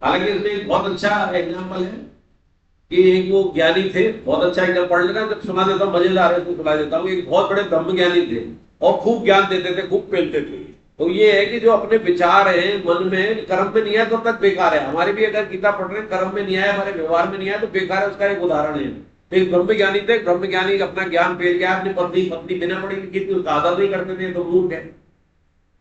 हालांकि इसमें एक बहुत अच्छा एग्जाम्पल है कि एक वो ज्ञानी थे, बहुत अच्छा एग्जाम्पल पढ़ लेना, जब सुना देता हूँ मजेदार है तो सुना देता हूँ। एक बहुत बड़े ब्रह्म ज्ञानी थे और खूब ज्ञान देते थे, खूब पेलते थे। तो ये है कि जो अपने विचार है मन में, कर्म में नहीं आए तो तक बेकार है। हमारे भी अगर गीता पढ़ रहे हैं, कर्म में नहीं आए, हमारे व्यवहार में नहीं आए तो बेकार है। उसका एक उदाहरण है। तो एक ब्रह्म ज्ञानी थे, ब्रह्म ज्ञानी अपना ज्ञान पेल गया, अपनी पत्नी पत्नी बिना पढ़ी लिखी थी, उसका आदर नहीं करते थे, तो मूर्ख है।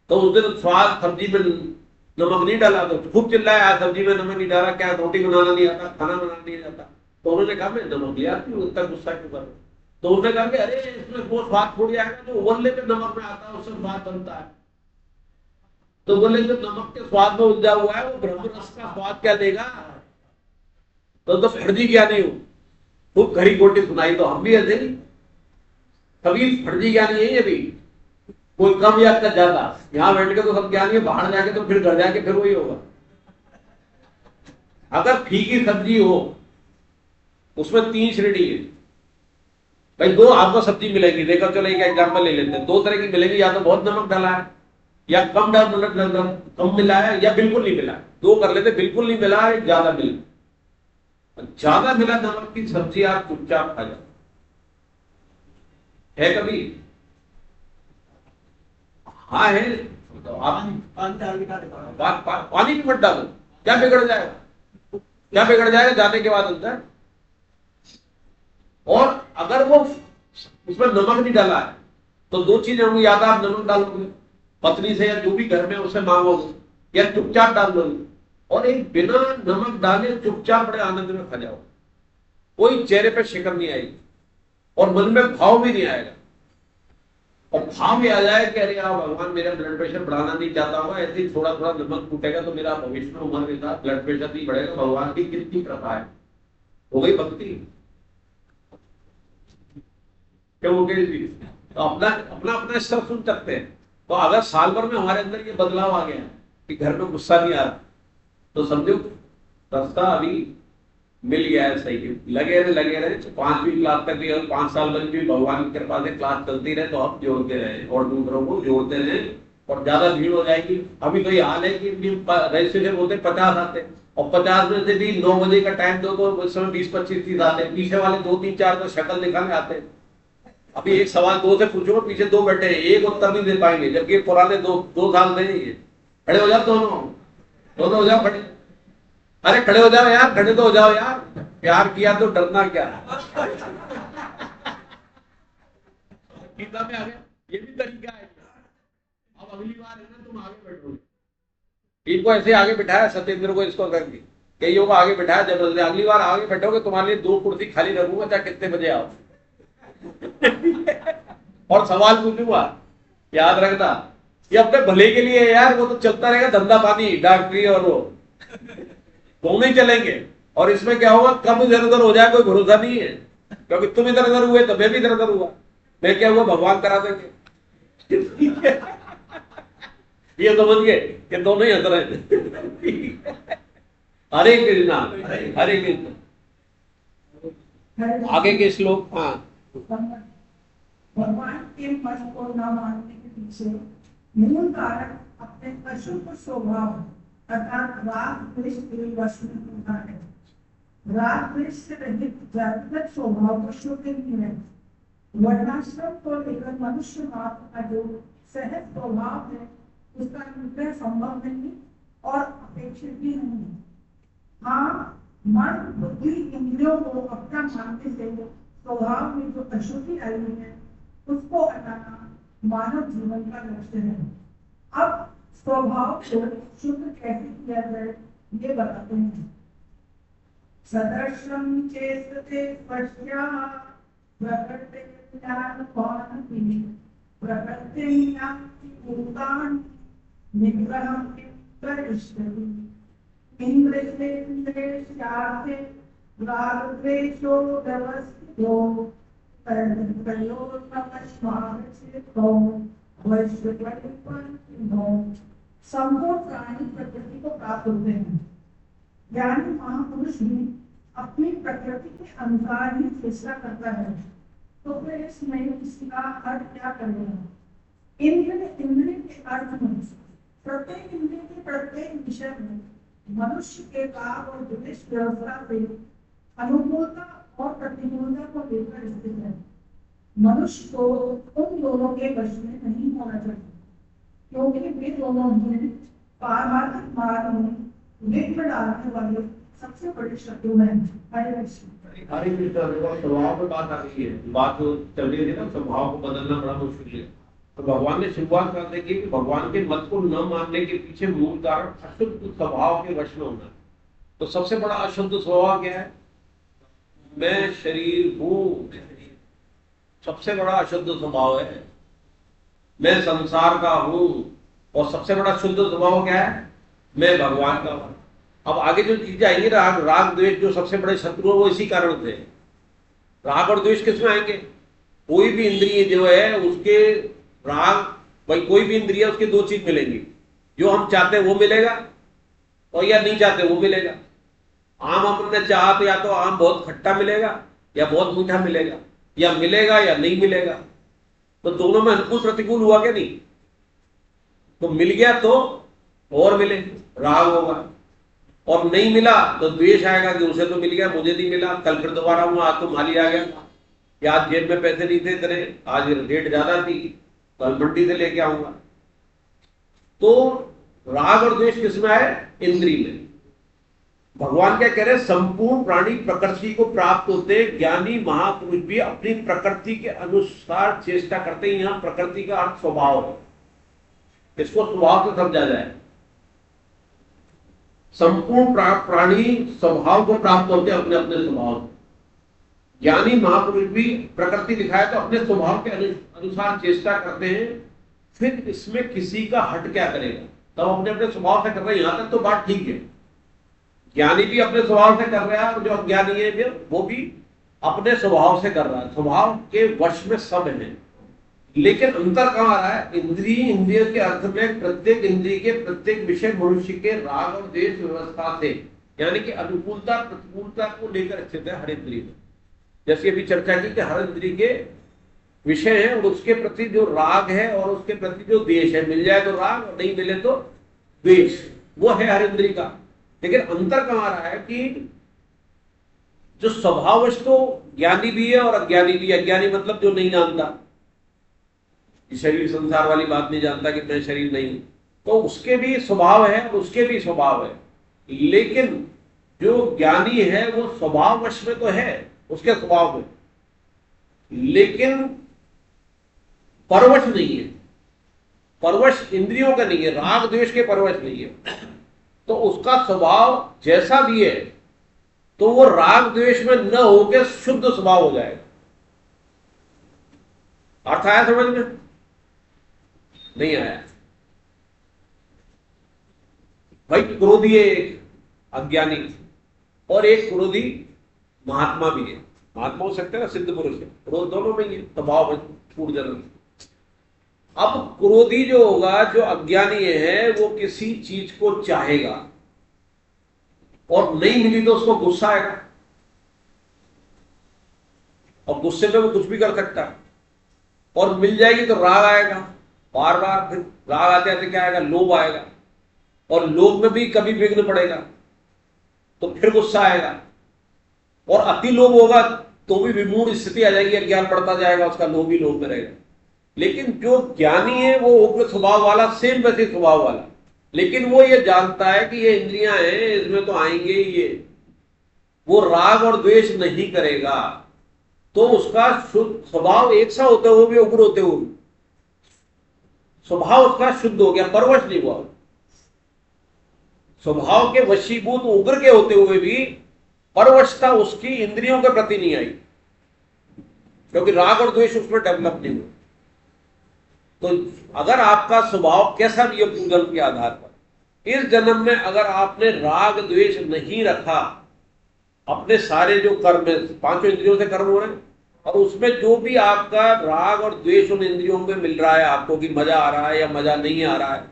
तो उस दिन स्वाद सब्जी में नमक नहीं डाला तो खूब चिल्लाया, "आज सब्जी में नमक नहीं डाला, क्या रोटी बनाना नहीं आता, खाना बनाना नहीं आता"। तो उन्होंने कहा, "मैं नमक ले आती हूँ, इतना गुस्सा क्यों कर रहे हो?" तो उन्होंने कहा कि अरे इसमें वो स्वाद थोड़ी आएगा जो उबलने पे नमक में आता है, उससे स्वाद बनता है। तो बोले जो नमक के स्वाद में उलझा हुआ है वो ब्रह्म रस का स्वाद क्या देगा? तो फर्जी क्या नहीं हो, खूब घड़ी घोटी सुनाई। तो हम भी ऐसे ही कभी फर्जी ज्ञानी है ये भी, कोई कम या ज्यादा। यहाँ बैठ के तो सब ज्ञानी है, बाहर जाके तो फिर घर जाके फिर वही होगा। अगर फीकी सब्जी हो, उसमें तीन श्रेणी है भाई। दो आपको सब्जी मिलेगी, देखो चलो एक एग्जांपल ले लेते हैं। दो तरह की मिलेगी, या तो बहुत नमक डाला है, या कम डाल कम मिला है, या बिल्कुल नहीं मिला है। दो कर लेते, बिल्कुल नहीं मिला है, ज्यादा मिला। ज्यादा मिला नमक की सब्जी आप चुपचाप खा जाओ। है कभी? हाँ है। तो आप पानी भी मत डालो, क्या बिगड़ जाएगा? क्या बिगड़ जाएगा जाने के बाद अंदर? और अगर वो उसमें नमक नहीं डाला है तो दो चीजें होंगी, या तो आप नमक डालोगे पत्नी से या जो भी घर में उससे मांगोगे, या चुपचाप डाल दोगे। और एक बिना नमक डाले चुपचाप बड़े आनंद में खा जाओ, कोई चेहरे पे शिकन नहीं आएगी और मन में भाव भी नहीं आएगा। और भाव में आ जाए कि अरे यार भगवान मेरा ब्लड प्रेशर बढ़ाना नहीं चाहता होगा, ऐसे ही थोड़ा थोड़ा नमक फूटेगा तो मेरा भविष्य में उम्र के साथ ब्लड प्रेशर नहीं बढ़ेगा, भगवान की कितनी कृपा है। हो गई भक्ति। क्यों हो गई? तो अपना अपना अपना स्तर सुन सकते हैं। तो अगर साल भर में हमारे अंदर ये बदलाव आ गया कि घर में गुस्सा नहीं आ रहा, तो समझो रास्ता अभी मिल गया है सही। लगे रहे तो 5वीं क्लास तक भी, 5 साल तक भी भगवान की कृपा से क्लास चलती रहे, तो हम जोड़ते रहे और दूसरों को जोड़ते रहे। और ज्यादा भीड़ हो जाएगी। अभी तो ये हाल है कि रजिस्ट्रेशन होते 50 आते, और 50 में से भी 9 बजे का टाइम दो तो उस समय 20-25-30 आते हैं। पीछे वाले 2-3-4 तो शक्ल दिखाने आते हैं। अभी एक सवाल दो से पूछो, पीछे दो बैठे हैं, एक उत्तर नहीं दे पाएंगे, जबकि पुराने 2 साल से ही है। खड़े हो जाओ दोनों, दोनों हो जाओ खड़े। अरे खड़े हो जाओ यार, खड़े तो हो जाओ यार। प्यार किया तो डरना क्या है? गीता में आ गया, ये भी तरीका है। अब अगली बार है ना, तुम आगे बैठोगे। इनको ऐसे आगे बिठाया, सत्येंद्र को इसको करके कईयों को आगे बिठाया जबरदस्ती। अगली बार आगे बैठोगे, तुम्हारे लिए 2 कुर्सी खाली रखूंगा, चाहे कितने बजे आओ। और सवाल पूछूंगा, याद रखना ये अपने भले के लिए है यार। वो तो चलता रहेगा धंधा पानी, डॉक्टरी और वो दोनों ही चलेंगे। और इसमें क्या होगा, कब इधर उधर हो जाए कोई भरोसा नहीं है। क्योंकि तुम इधर उधर हुए तो मैं भी इधर उधर हुआ। मैं क्या हुआ, भगवान करा देंगे। ये समझ गए कि दोनों ही हंस रहे हैं। हरे कृष्णा, हरे कृष्ण। आगे के श्लोक। हाँ, भगवान के मत को न मानने के पीछे मूल कारण अपने अशुभ स्वभाव अर्थात राग द्वेष के वश में होता है। राग द्वेष से रहित जातिगत स्वभाव को शुद्ध नहीं है। वर्णाश्रम को लेकर मनुष्य मात्र का जो सहज स्वभाव है उसका निग्रह संभव नहीं और अपेक्षित भी नहीं। हाँ, मन बुद्धि इंद्रियों को अपना मानने से स्वभाव में जो अशुद्धि आई है उसको हटाना मानव जीवन का लक्ष्य है। अब स्वभाव को शुद्ध कैसे किया जाए ये बताते हैं। सदर्शम चेष्टते पश्या प्रकृते ज्ञानवान् प्रकृतिं यान्ति भूतानि निग्रहं करिष्यति। इंद्रियेन्द्रियार्थे रागद्वेषो व्यवस्थितो संपूर्ण प्राणी प्रकृति को प्राप्त होते हैं। ज्ञानी महापुरुष भी अपनी प्रकृति के अनुसार ही चेष्टा करता है। तो फिर इसमें इसका अर्थ क्या करेगा? इंद्रिय के अर्थ में प्रत्येक इंद्रिय के प्रत्येक विषय में मनुष्य के काम और द्वेष व्यवस्था से अनुकूलता और प्रतिकूलता को लेकर स्थित है। मनुष्य को उन दोनों के वश में नहीं होना चाहिए, क्योंकि वे दोनों ही पारमार्थिक मार्ग में विघ्न डालने वाले सबसे बड़े शत्रु हैं। हरे कृष्ण। हरे कृष्ण। स्वभाव में बात आ गई है, बात जो चल रही थी ना, स्वभाव को बदलना बड़ा मुश्किल है। तो भगवान ने शुरुआत कर दी कि भगवान के मत को न मानने के पीछे मूल कारण अशुद्ध स्वभाव के वश में होना। तो सबसे बड़ा अशुद्ध स्वभाव क्या है? मैं शरीर हूं, सबसे बड़ा अशुद्ध स्वभाव है। मैं संसार का हूं। और सबसे बड़ा शुद्ध स्वभाव क्या है? मैं भगवान का हूं। अब आगे जो चीजें आएंगी, राग राग द्वेष जो सबसे बड़े शत्रु है, वो इसी कारण थे। राग और द्वेष किसमें आएंगे? कोई भी इंद्रिय जो है उसके राग, भाई कोई भी इंद्रिय उसके दो चीज मिलेंगी, जो हम चाहते हैं वो मिलेगा और या नहीं चाहते वो मिलेगा। आम हमने चाहा तो या तो आम बहुत खट्टा मिलेगा या बहुत मीठा मिलेगा, या मिलेगा या नहीं मिलेगा। तो दोनों में अनुकूल प्रतिकूल हुआ क्या? नहीं। तो मिल गया तो और मिले, राग होगा, और नहीं मिला तो द्वेष आएगा कि उसे तो मिल गया, मुझे नहीं मिला, कल फिर दोबारा हुआ, आज तो माली आ गया, या आज जेब में पैसे नहीं थे इतने, आज रेट ज्यादा थी, कल मंडी से लेके आऊंगा। तो राग और द्वेष किसमें आए? इंद्रिय में। भगवान क्या कह रहे हैं? संपूर्ण प्राणी प्रकृति को प्राप्त होते, ज्ञानी महापुरुष भी अपनी प्रकृति के अनुसार चेष्टा करते हैं। यहां प्रकृति का अर्थ स्वभाव है, इसको स्वभाव से समझा जाए। संपूर्ण प्राणी स्वभाव को प्राप्त होते हैं, अपने अपने स्वभाव। ज्ञानी महापुरुष भी प्रकृति दिखाए तो अपने स्वभाव के अनुसार चेष्टा करते हैं। फिर इसमें किसी का हट क्या करेगा? तब अपने अपने स्वभाव से कर रहे हैं, यहां तक तो बात ठीक है। ज्ञानी भी अपने स्वभाव से कर रहा है और जो अज्ञानी है वो भी अपने स्वभाव से कर रहा है। स्वभाव के वश में सब है, लेकिन अंतर कहां आ रहा है? इंद्रिय के अर्थ में प्रत्येक इंद्रिय के प्रत्येक विषय मनुष्य के राग और द्वेष व्यवस्था से, यानी कि अनुकूलता प्रतिकूलता को लेकर स्थित है हर इंद्रिय में। जैसे अभी चर्चा की कि हर इंद्रिय के विषय है और उसके प्रति जो राग है और उसके प्रति जो द्वेष है, मिल जाए तो राग और नहीं मिले तो द्वेष, वो है हर इंद्रिय का। लेकिन अंतर कहां आ रहा है कि जो स्वभावश तो ज्ञानी भी है और अज्ञानी भी है। अज्ञानी मतलब जो नहीं जानता, शरीर संसार वाली बात नहीं जानता कि मैं शरीर नहीं हूं, तो उसके भी स्वभाव है और उसके भी स्वभाव है। लेकिन जो ज्ञानी है वो स्वभाववश में तो है, उसके स्वभाव में, लेकिन परवश नहीं है। परवश इंद्रियों का नहीं है, राग द्वेष के परवश नहीं है। तो उसका स्वभाव जैसा भी है तो वो राग द्वेष में न होकर शुद्ध स्वभाव हो जाएगा। अर्थ आया समझ में? नहीं आया? भाई क्रोधी है एक अज्ञानी, और एक क्रोधी महात्मा भी है। महात्मा हो सकते हैं ना, सिद्ध पुरुष है, क्रोध दोनों में ही है, स्वभाव छूट जाना। अब क्रोधी जो होगा, जो अज्ञानी है, वो किसी चीज को चाहेगा और नहीं मिली तो उसको गुस्सा आएगा, और गुस्से में वो कुछ भी कर सकता है, और मिल जाएगी तो राग आएगा, बार बार। फिर राग आते आते क्या आएगा? लोभ आएगा, और लोभ में भी कभी विघ्न पड़ेगा तो फिर गुस्सा आएगा, और अति लोभ होगा तो भी विमूढ़ स्थिति आ जाएगी, अज्ञान बढ़ता जाएगा, उसका लोभ ही लोभ में रहेगा। लेकिन जो ज्ञानी है वो उग्र स्वभाव वाला, सेम वैसे स्वभाव वाला, लेकिन वो ये जानता है कि ये इंद्रियां हैं, इसमें तो आएंगे ही ये, वो राग और द्वेष नहीं करेगा। तो उसका शुद्ध स्वभाव एक सा होते हुए भी, उग्र होते हुए स्वभाव उसका शुद्ध हो गया, परवश नहीं हुआ। स्वभाव के वशीभूत उग्र के होते हुए भी परवशता उसकी इंद्रियों के प्रति नहीं आई, क्योंकि राग और द्वेष उसमें डेवलप नहीं हुआ। तो अगर आपका स्वभाव कैसा भी है पूर्वजन्म के आधार पर, इस जन्म में अगर आपने राग द्वेष नहीं रखा, अपने सारे जो कर्म है, पांचों इंद्रियों से कर्म हो रहे हैं, और उसमें जो भी आपका राग और द्वेष उन इंद्रियों में मिल रहा है आपको, कि मजा आ रहा है या मजा नहीं आ रहा है,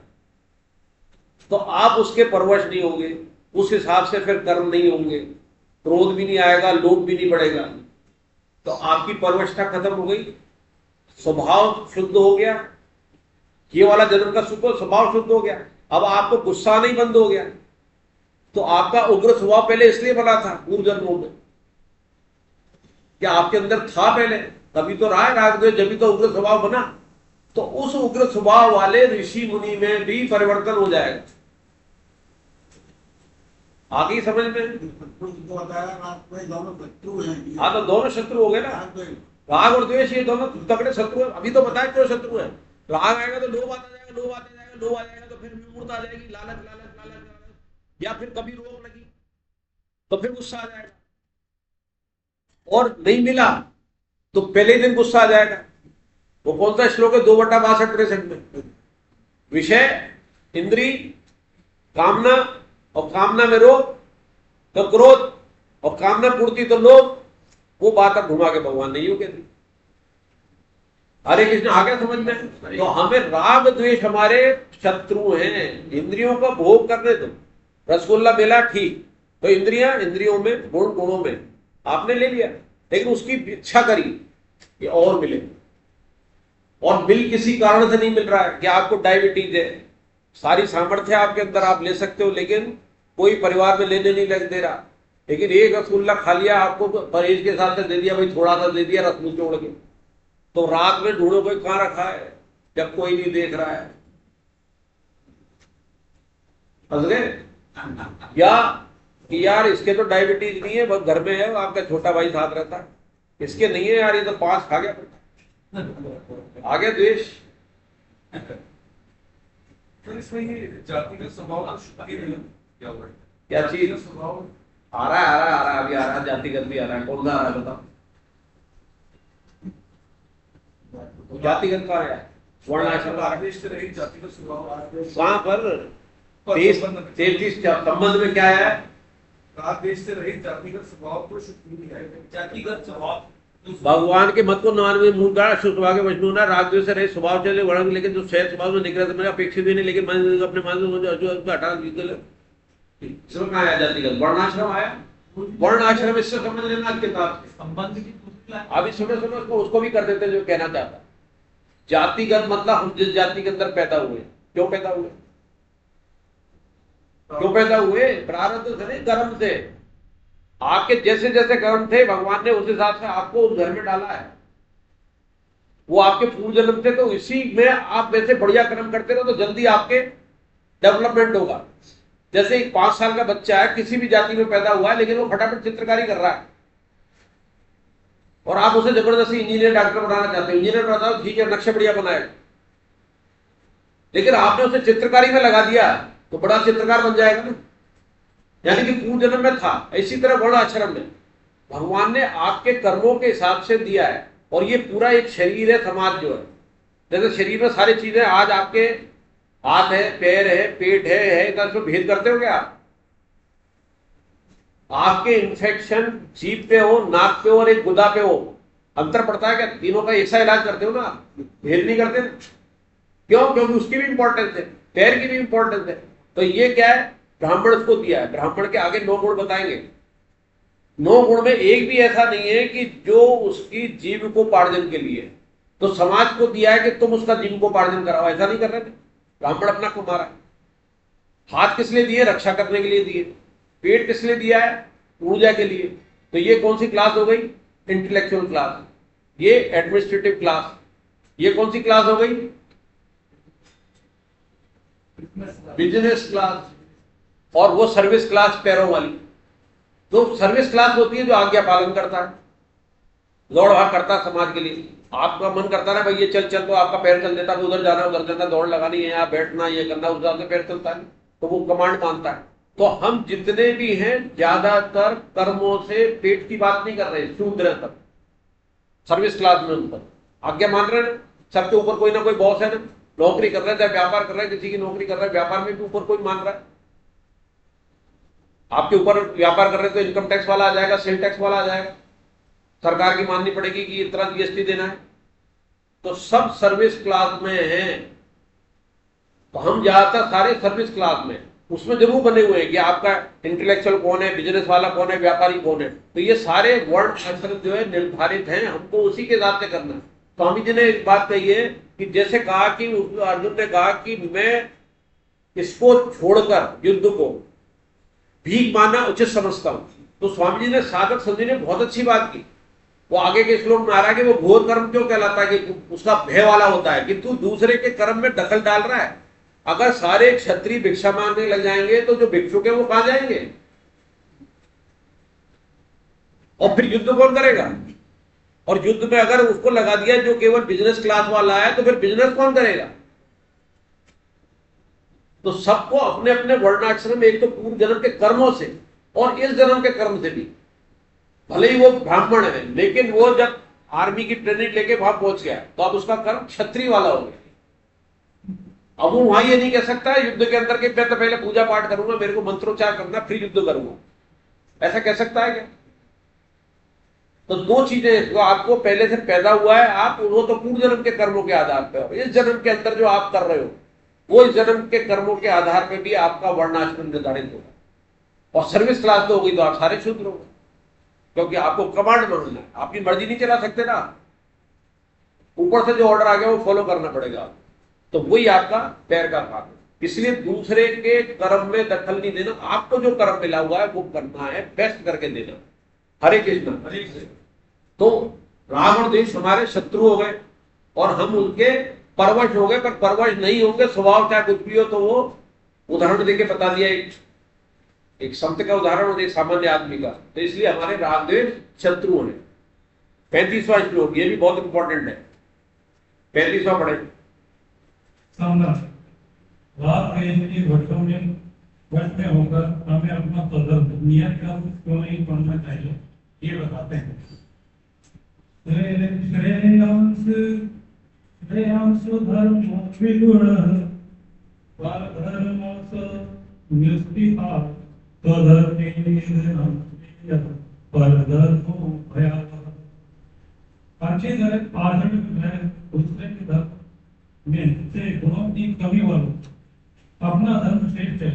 तो आप उसके परवश नहीं होंगे, उस हिसाब से फिर कर्म नहीं होंगे, क्रोध भी नहीं आएगा, लोभ भी नहीं बढ़ेगा, तो आपकी परवशता खत्म हो गई, स्वभाव शुद्ध हो गया, ये वाला जन्म का स्वभाव शुद्ध हो गया। अब आपको गुस्सा नहीं बंद हो गया, तो आपका उग्र स्वभाव पहले इसलिए बना था पूर्व जन्मों में, क्या आपके अंदर था पहले, तभी तो रहा है राग द्वेष, जब भी तो उग्र स्वभाव बना। तो उस उग्र स्वभाव वाले ऋषि मुनि में भी परिवर्तन हो जाएगा। आगे समझ में? हाँ, तो दोनों शत्रु हो गए ना, राग और द्वेष, ये दोनों तगड़े शत्रु है। अभी तो बताया क्यों शत्रु है। राग आएगा तो लोभ आता जाएगा, लोभ आता जाएगा, लोभ आ जाएगा तो फिर मूर्त आ जाएगी, लालच लालच लालच लालच, या फिर कभी रोग लगी तो फिर गुस्सा आ जाएगा, और नहीं मिला तो पहले ही दिन गुस्सा आ जाएगा। वो कौन सा श्लोक है 2/62 में? विषय, इंद्री, कामना, और कामना में रोग तो क्रोध, और कामना पूर्ति तो लोभ। वो बात अब घुमा के भगवान नहीं हो कहते। हरे कृष्ण, आ गया समझ में? तो हमें राग द्वेष हमारे शत्रु हैं। इंद्रियों का भोग करने दो, रसगुल्ला मिला ठीक, तो इंद्रियों में, गुणों में आपने ले लिया, लेकिन उसकी इच्छा करी कि और मिले, और मिल किसी कारण से नहीं मिल रहा है कि आपको डायबिटीज है, सारी सामर्थ्य आपके अंदर, आप ले सकते हो, लेकिन कोई परिवार में लेने नहीं लग दे रहा। लेकिन एक रसगुल्ला खा लिया, आपको परहेज के साथ दे दिया, भाई थोड़ा सा दे दिया रसगुल्ला तोड़ के, तो रात में ढूंढो कोई कहां रखा है, जब कोई नहीं देख रहा है। समझ गए? या कि यार इसके तो डायबिटीज नहीं है, बस घर में है, आपका छोटा भाई साथ रहता है, इसके नहीं है यार, ये तो 5 खा गया, आ गया द्वेष। तो इसमें ये जातिगत स्वभाव क्या चीज आ रहा है अभी आ रहा है, जातिगत भी आ रहा है, कौन सा आ रहा है बताओ? जातिगत का है, वर्णाश्रम जातिगत स्वभाव वहां पर 33 संबंध में क्या है? राग द्वेष से रहित जातिगत स्वभाव को शुद्ध नहीं है। जातिगत स्वभाव भगवान के मत को नवानवे मूलता शुद्धवा के वैष्णव ना, राग द्वेष से रहित स्वभाव चले वर्ण, लेकिन जो सहज स्वभाव में निकला तो अपेक्षित भी नहीं, लेकिन मन अपने मन को हटा निकल। इसमें कहाँ आया जातिगत? वर्णाश्रम आया। वर्णाश्रम इससे समझ लेना किताब संबंध की। अभी सुनो उसको भी कर देते हैं जो कहना चाहता। जातिगत मतलब हम जिस जाति के अंदर पैदा हुए, क्यों पैदा हुए? क्यों पैदा हुए? प्रारब्ध से नहीं, कर्म से। आपके जैसे जैसे कर्म थे, भगवान ने उस हिसाब से आपको उस घर में डाला है। वो आपके पूर्व जन्म थे, तो इसी में आप वैसे बढ़िया कर्म करते रहो तो जल्दी आपके डेवलपमेंट होगा। जैसे एक 5 साल का बच्चा है, किसी भी जाति में पैदा हुआ है, लेकिन वो फटाफट चित्रकारी कर रहा है, और आप उसे जबरदस्ती इंजीनियर डॉक्टर बनाना चाहते हो। इंजीनियर बनाओ ठीक है, नक्शे बढ़िया बनाएगा, लेकिन आपने उसे चित्रकारी में लगा दिया तो बड़ा चित्रकार बन जाएगा ना, यानी कि पूर्व जन्म में था। इसी तरह वर्ण आश्रम में भगवान ने आपके कर्मों के हिसाब से दिया है, और ये पूरा एक शरीर है, समाज जो है, जैसे शरीर में सारी चीजें, आज आपके हाथ है, पैर है, पेट है, इतना सब भेद करते हो क्या आप? आपके इन्फेक्शन जीभ पे हो, नाक पे हो और एक गुदा पे हो, अंतर पड़ता है क्या? तीनों का ऐसा इलाज करते हो ना, भेद नहीं करते ना। क्यों? क्योंकि उसकी भी इंपॉर्टेंस है, पैर की भी इंपॉर्टेंस है। तो ये क्या है? ब्राह्मण को दिया है। ब्राह्मण के आगे 9 गुण बताएंगे। 9 गुण में एक भी ऐसा नहीं है कि जो उसकी जीव को पार्जन के लिए। तो समाज को दिया है कि तुम उसका जीव को पार्जन कराओ, ऐसा नहीं कर रहे थे। ब्राह्मण अपना को मारा। हाथ किस लिए दिए? रक्षा करने के लिए दिए। पेट किस लिए दिया है? ऊर्जा के लिए। तो ये कौन सी क्लास हो गई? Intellectual class. ये एडमिनिस्ट्रेटिव क्लास। ये कौन सी क्लास हो गई? Business class. और वो सर्विस क्लास पैरों वाली। तो सर्विस क्लास होती है जो आज्ञा पालन करता है, दौड़ भाग करता है समाज के लिए। आपका मन करता है भाई ये चल चल, तो आपका पैर चल देता है, उधर जाना उधर जाना, दौड़ लगानी है, यहाँ बैठना, ये करना, उस हिसाब से पैर चलता है, तो वो कमांड मानता है। तो हम जितने भी हैं ज्यादातर कर्मों से पेट की बात नहीं कर रहे, शूद्र तक सर्विस क्लास में उन पर आज्ञा मान रहे हैं। सबके ऊपर कोई ना कोई बॉस है ना, नौकरी कर रहे हैं, व्यापार कर रहे हैं, किसी की नौकरी कर रहे हैं, व्यापार में भी ऊपर कोई मान रहा है। आपके ऊपर व्यापार कर रहे हैं तो इनकम टैक्स वाला आ जाएगा, सेल टैक्स वाला आ जाएगा, सरकार की माननी पड़ेगी कि इतना जीएसटी देना है। तो सब सर्विस क्लास में हैं। तो हम ज्यादातर सारे सर्विस क्लास में, उसमें जरूर बने हुए हैं कि आपका इंटेलेक्चुअल कौन है, बिजनेस वाला कौन है, व्यापारी कौन है। तो ये सारे वर्ण अक्षर जो है निर्धारित हैं, हमको उसी के हिसाब से करना है। स्वामी जी ने एक बात कही है कि जैसे कहा कि अर्जुन ने कहा कि मैं इसको छोड़कर युद्ध को भीख मांगना उचित समझता हूं। तो स्वामी जी ने साधक संधि ने बहुत अच्छी बात की। वो आगे के श्लोक में आ रहा है कि वो घोर कर्म क्यों कहलाता है, कि उसका भय वाला होता है कि तू दूसरे के कर्म में दखल डाल रहा है। अगर सारे क्षत्रिय भिक्षा मांगने लग जाएंगे तो जो भिक्षुक है वो कहां जाएंगे, और फिर युद्ध कौन करेगा? और युद्ध में अगर उसको लगा दिया जो केवल बिजनेस क्लास वाला है तो फिर बिजनेस कौन करेगा? तो सबको अपने अपने वर्णाश्रम, एक तो पूर्व जन्म के कर्मों से और इस जन्म के कर्म से भी, भले ही वो ब्राह्मण है लेकिन वो जब आर्मी की ट्रेनिंग लेके वहां पहुंच गया तो अब उसका कर्म क्षत्रिय वाला हो गया। अब वो वहां ये नहीं कह सकता है युद्ध के अंदर के मैं तो पहले पूजा पाठ करूंगा, मेरे को मंत्रोच्चार करना, फिर युद्ध करूंगा, ऐसा कह सकता है क्या? तो दो चीजें, जो आपको पहले से पैदा हुआ है आप, वो तो पूर्व जन्म के कर्मों के आधार पर, इस जन्म के अंदर जो आप कर रहे हो वो इस जन्म के कर्मों के आधार पर भी आपका वर्णाश्रम निर्धारित होगा। और सर्विस क्लास तो होगी तो आप सारे शूद्र होंगे, क्योंकि आपको कमांड मानना है, आपकी मर्जी नहीं चला सकते ना, ऊपर से जो ऑर्डर आ गया वो फॉलो करना पड़ेगा। तो वही आपका पैर का काम है। इसलिए दूसरे के कर्म में दखल नहीं देना, आपको जो कर्म मिला हुआ है वो करना है, बेस्ट करके देना। हरे कृष्ण। तो राग और द्वेष हमारे शत्रु हो गए और हम उनके परवश हो गए, पर परवश नहीं होंगे, स्वभाव चाहे कुछ भी हो। तो वो उदाहरण देके बता दिया, एक संत का उदाहरण और एक सामान्य आदमी का। तो इसलिए हमारे राग द्वेष शत्रु हैं। 35वां श्लोक, ये भी बहुत इंपॉर्टेंट है। 35वां पढ़े। राग द्वेष की वश में होकर हमें अपना स्वधर्म नियत कर्म क्यों नहीं करना चाहिए, ये बताते हैं। श्रेयांश धर्म विगुण परधर्म निष्ठा स्वधर्म परधर्मो भयावह। अच्छी तरह आचरण में दूसरे के धर्म में से गुणों की कमी वालों अपना धर्म श्रेष्ठ है।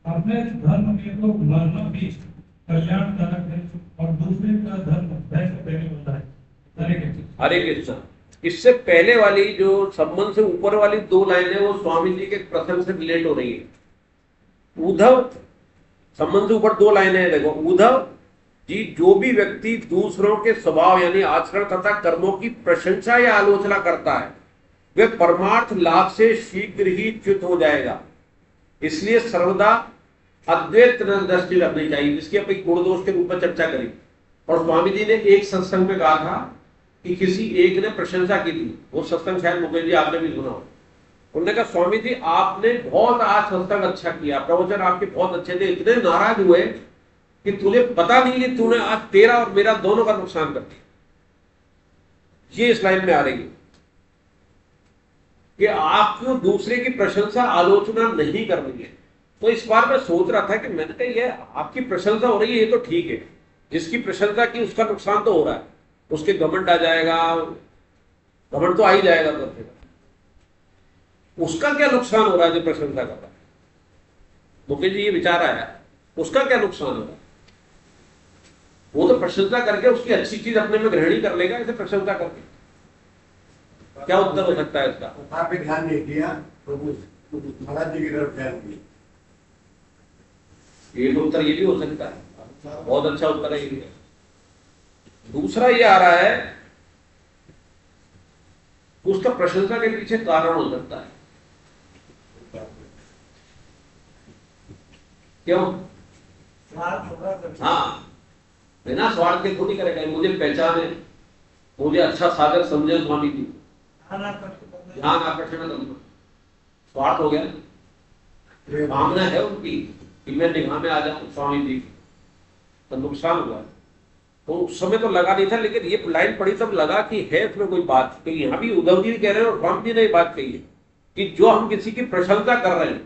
अपने धर्म के तो मरना भी कल्याणकारक है और दूसरे का धर्म भय से पहले होता है। हरे कृष्ण। इससे पहले वाली जो संबंध से ऊपर वाली दो लाइनें वो स्वामी जी के प्रसंग से रिलेट हो रही है। उद्धव, संबंध से ऊपर दो लाइनें हैं, देखो। उद्धव जी, जो भी व्यक्ति दूसरों के स्वभाव यानी आचरण तथा कर्मों की प्रशंसा या आलोचना करता है वे परमार्थ लाभ से शीघ्र ही च्युत हो जाएगा। इसलिए सर्वदा अद्वैत दृष्टि रखनी चाहिए, जिसकी अपनी गुण दोष के रूप में चर्चा करी। और स्वामी जी ने एक सत्संग में कहा था कि किसी एक ने प्रशंसा की थी, वो सत्संग शायद मुकेश जी आपने भी सुना हो। उन्होंने कहा स्वामी जी आपने बहुत आज सत्संग अच्छा किया, प्रवचन आपके बहुत अच्छे थे, इतने नाराज हुए कि तुझे पता नहीं कि तूने आज तेरा और मेरा दोनों का नुकसान कर दिया। ये इस लाइन में आ रही है कि आपको दूसरे की प्रशंसा आलोचना नहीं करनी है। तो इस बार मैं सोच रहा था कि मैंने कहा ये आपकी प्रशंसा हो रही है, ये तो ठीक है, जिसकी प्रशंसा की उसका नुकसान तो हो रहा है, उसके घमंड आ जाएगा, घमंड तो आ ही जाएगा करते का। उसका क्या नुकसान हो रहा है जो प्रशंसा कर रहा है? मुकेश जी ये विचार आया, उसका क्या नुकसान हो रहा है? वो तो प्रशंसा करके उसकी अच्छी चीज अपने में ग्रहण ही कर लेगा, इसे प्रशंसा करके। क्या उत्तर हो सकता है इसका? वहां पे ध्यान नहीं दिया तो महाराज जी की तरफ ध्यान दिया। एक उत्तर ये भी हो सकता है, बहुत अच्छा उत्तर है ये। दूसरा ये आ रहा है, उसका प्रशंसा के पीछे कारण हो सकता है। क्यों? हाँ, बिना स्वार्थ के थोड़ी करेगा, मुझे पहचान है, मुझे अच्छा साधक समझे स्वामी जी, ध्यान आकर्षण करना, स्वार्थ हो गया। भावना है उनकी कि मैं निगाह में आ जाऊं स्वामी जी की, तो नुकसान हुआ। तो उस समय तो लगा नहीं था, लेकिन ये लाइन पढ़ी तब लगा कि है इसमें कोई बात। तो यहाँ भी उद्धव जी कह रहे हैं और स्वामी जी ने बात कही है कि जो हम किसी की प्रशंसा कर रहे हैं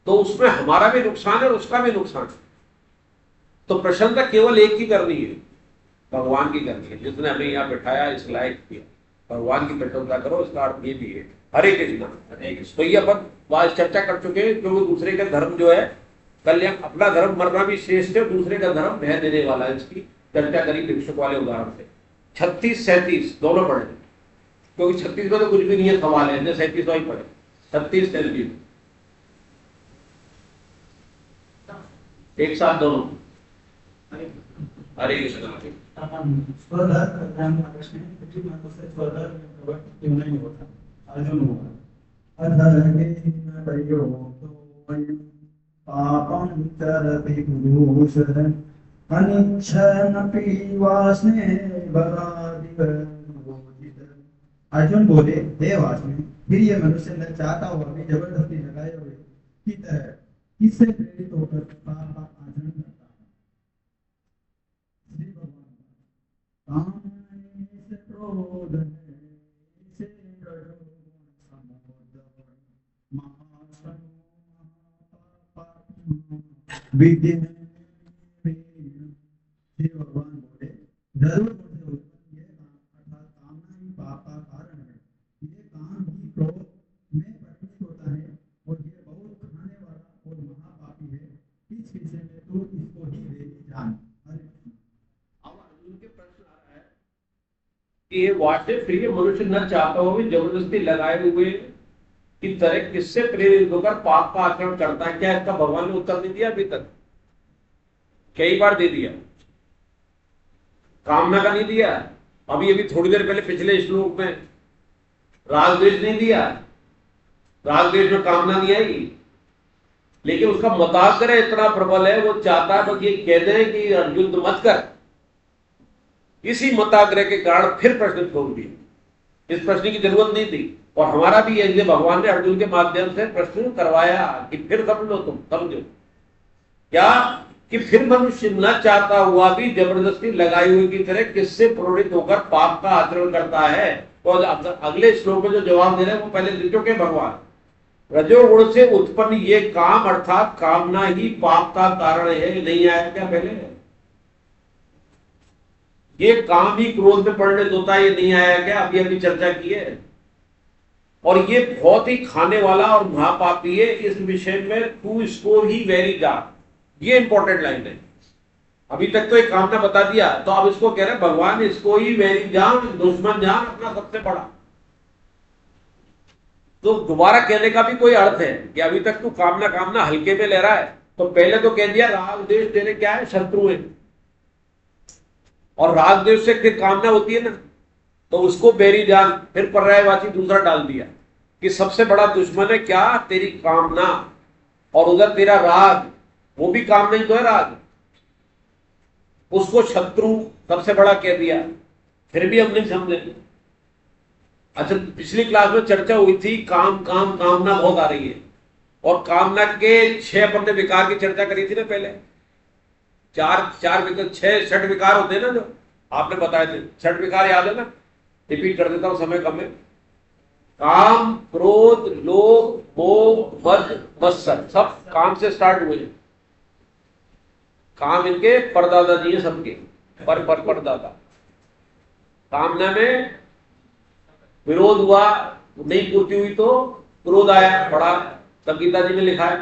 तो उसमें हमारा भी नुकसान है और उसका भी नुकसान है। तो प्रशंसा केवल एक ही करनी है, भगवान की करनी है, जिसने हमें यहाँ बैठाया, इस लायक किया, भगवान की प्रशंसा करो। इसका अर्थ ये भी है। हरे कृष्णा। तो ये अपन आज चर्चा कर चुके हैं, क्योंकि दूसरे का धर्म जो है कल्याण, अपना धर्म मरना भी श्रेष्ठ है, दूसरे का धर्म भय देने वाला है। इसकी चर्चा करी भिक्षुक वाले उदाहरण से। 36, 37 दोनों पढ़े, क्योंकि 36 में तो कुछ भी नहीं है, सवाल है, 37 ही पढ़े। 36, 37 एक साथ दोनों। हरे कृष्ण। नहीं होता अर्जुन होगा अधर्गे पापं चरति पुरुष अनिच्छन्नपि वासने अर्जुन बोले, हे वासने, फिर ये मनुष्य न चाहता हुआ भी जबरदस्ती लगाए हुए की तरह किससे प्रेरित होकर पाप का आचरण करता है? श्री भगवान कामने से क्रोध से भगवान बोले, जरूर ये अर्थात कामना ही पाप का कारण है। ये काम ही क्रोध में परिणत होता है और ये बहुत खाने वाला और महापापी है। इस विषय में तो इसको ही वेदी जान। अब अर्जुन के प्रश्न आ रहा है कि ये वासने प्रिय मनुष्य न चाहता हो भी जबरदस्ती लगाए हुए की तरह किससे प्रेरित होकर पाप का आचरण करता है? क्या इसका भगवान ने उत्तर नहीं दिया? अभी तक कई बार दे दिया। कामना का नहीं दिया, अभी थोड़ी देर पहले पिछले श्लोक में राग द्वेष नहीं दिया, राग द्वेष में कामना नहीं आई, लेकिन उसका मताग्रह इतना प्रबल है, वो चाहता है बस ये कह दें कि युद्ध मत कर। इसी मताग्रह के कारण फिर प्रश्न छोड़ दिया। इस प्रश्न की जरूरत नहीं थी और हमारा भी यही भगवान ने अर्जुन के माध्यम से प्रश्न करवाया कि फिर समझ लो, तुम समझो क्या कि फिर मनुष्य न चाहता हुआ भी जबरदस्ती लगाई हुई की तरह किससे प्रेरित होकर पाप का आचरण करता है। तो अगले श्लोक में जो जवाब दे रहे हैं वो पहले दे चुके भगवान। रजोगुण से उत्पन्न ये काम अर्थात कामना ही पाप का कारण है, नहीं आया क्या पहले? ये काम ही क्रोध में परिणत होता है, ये नहीं आया क्या? अभी चर्चा की है। और ये बहुत ही खाने वाला और महापापी है, इस विषय में तू इसको ही वेरी जा। ये इंपॉर्टेंट लाइन है। अभी तक तो एक कामना बता दिया, तो अब इसको कह रहे भगवान इसको ही वेरी जान, दुश्मन जान अपना सबसे बड़ा। तो दोबारा कहने का भी कोई अर्थ है कि अभी तक तू कामना कामना हल्के में ले रहा है, तो पहले तो कह दिया राग द्वेष तेरे क्या है? शत्रु है। और राग द्वेष से फिर कामना होती है ना, तो उसको बेरी जान। फिर पर्यायवाची दूसरा डाल दिया कि सबसे बड़ा दुश्मन है क्या? तेरी कामना। और उधर तेरा राग, वो भी कामना ही तो है, राग। उसको शत्रु सबसे बड़ा कह दिया, फिर भी हम नहीं समझे। अच्छा, पिछली क्लास में चर्चा हुई थी काम काम कामना बहुत आ रही है, और कामना के 6 अपन ने विकार की चर्चा करी थी ना पहले। चार विकार, 6 षट विकार होते हैं ना, जो आपने बताए थे। षट विकार याद है ना? रिपीट कर देता हूं, समय कम है। काम, क्रोध, लोभ, मोह, मद, मत्सर, सब काम से स्टार्ट हुए। काम इनके परदादा जी है सबके, परदादा। कामना में विरोध हुआ, नहीं पूर्ति हुई तो क्रोध आया, बड़ा तब गीता जी ने लिखा है।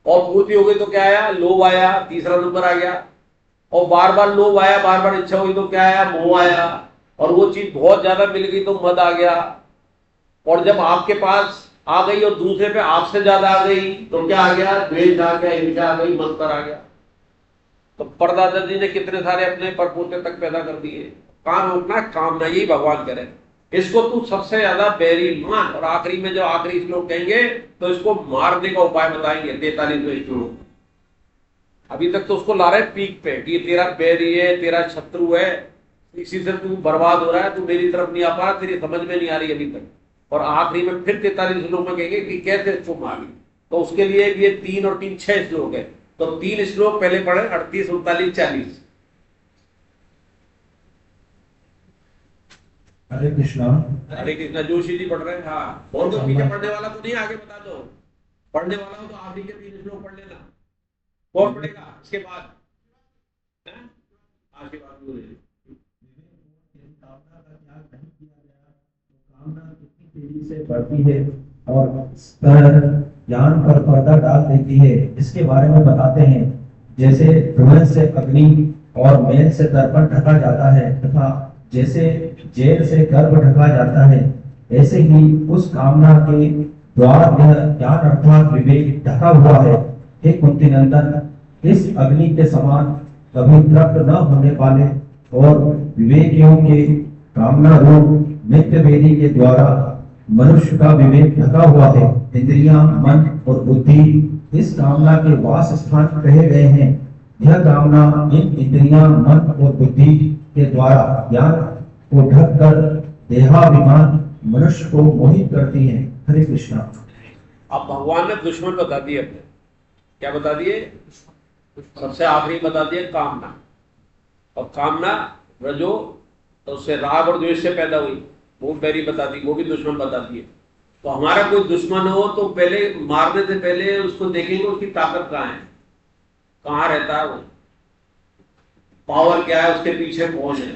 और पूर्ति हो गई तो क्या आया? लोभ आया, तीसरा नंबर आ गया। और बार बार लोभ आया, बार बार इच्छा हुई तो क्या आया? मोह आया। और वो चीज बहुत ज्यादा मिल गई तो मद आ गया। और जब आपके पास आ गई और दूसरे पे आपसे ज्यादा आ गई तो क्या आ गया? द्वेष आ गया, ईर्ष्या आ गई, मत्सर आ गया। तो परदादा जी ने कितने सारे अपने परपोते तक पैदा कर दिए। काम रोकना, कामना, यही भगवान करे। इसको तू सबसे ज्यादा बैरी मान। और आखिरी में जो आखिरी श्लोक कहेंगे तो इसको मारने का उपाय बताएंगे, 43वें श्लोक। अभी तक तो उसको ला रहे पीक पे कि तेरा बैरी है, तेरा शत्रु है, इसी से तू बर्बाद हो रहा है, तू मेरी तरफ नहीं आ पा, तेरी समझ में नहीं आ रही अभी तक। और आखिरी में फिर 43 श्लोक में कहेंगे कि कैसे इसको मार। तो उसके लिए ये 3 और 3 6 श्लोक है। तो 3 श्लोक पहले पढ़े, 38, 39, 40। हरे कृष्णा। हरे कृष्णा। जोशी जी पढ़ रहे हैं। हाँ, और तो पीछे पढ़ने वाला तो नहीं, आगे बता दो। पढ़ने वाला हो तो आखिरी के 3 श्लोक पढ़ लेना। कौन पढ़ेगा इसके बाद? आगे बात बोले। कामना का त्याग नहीं किया गया तो कामना कितनी तेजी से बढ़ती है और ज्ञान पर पर्दा डाल देती है, इसके बारे में बताते हैं। जैसे धुएं से अग्नि और मैल से दर्पण ढका जाता है तथा जैसे जेल से गर्भ ढका जाता है, ऐसे ही उस कामना के द्वार यह ज्ञान अर्थात विवेक ढका हुआ है। हे कुंती नंदन, इस अग्नि के समान कभी तृप्त न होने वाले और विवेकियों के कामना रूप नित्य वेदी के द्वारा मनुष्य का विवेक ढका हुआ है। इंद्रियां, मन और बुद्धि इस कामना के वास स्थान कहे गए हैं। यह कामना इन इंद्रियां, मन और बुद्धि के द्वारा ज्ञान को ढक कर देहाभिमान मनुष्य को मोहित करती है। हरे कृष्णा। अब भगवान ने दुश्मन बता दिए अपने, क्या बता दिए? सबसे आखिरी बता दिए कामना। और कामना रजो तो उससे राग और द्वेष से पैदा हुई, वो पहली बता दी, वो भी दुश्मन बता दिए। तो हमारा कोई दुश्मन हो तो पहले मारने से पहले उसको देखेंगे उसकी ताकत कहाँ है, कहाँ रहता है वो, पावर क्या है, उसके पीछे कौन है,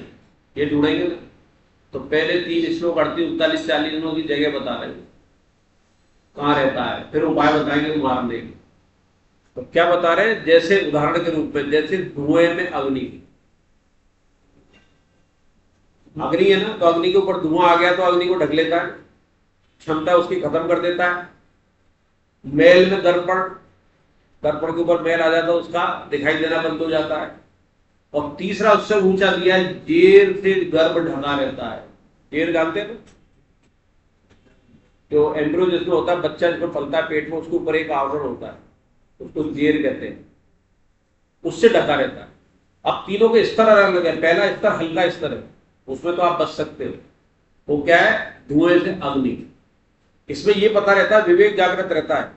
ये ढूंढेंगे ना। तो पहले 3 श्लोक 38-39 दिनों की जगह बता रहे हैं कहाँ रहता है, फिर उपाय बताएंगे मारने के। तो क्या बता रहे हैं? जैसे उदाहरण के रूप में, जैसे धुएं में अग्नि, अग्नि है ना, तो अग्नि के ऊपर धुआं आ गया तो अग्नि को ढक लेता है, क्षमता उसकी खत्म कर देता है। मैल में दर्पण, दर्पण के ऊपर मैल आ जाता है, उसका दिखाई देना बंद हो जाता है। और तीसरा उससे ऊंचा दिया है, जेर से गर्भ ढका रहता है। जेर जानते हैं ना, जो एम्ब्रियो जिसमें होता है, बच्चा जिसमें पलता है पेट में, उसके ऊपर एक आवरण होता है, उसको जेर कहते हैं, उससे ढका रहता है। अब तीनों के स्तर अलग अलग है। पहला स्तर हल्का स्तर है, उसमें तो आप बच सकते हो। वो क्या है? धुएं से अग्नि। इसमें ये पता रहता है, विवेक जागृत रहता है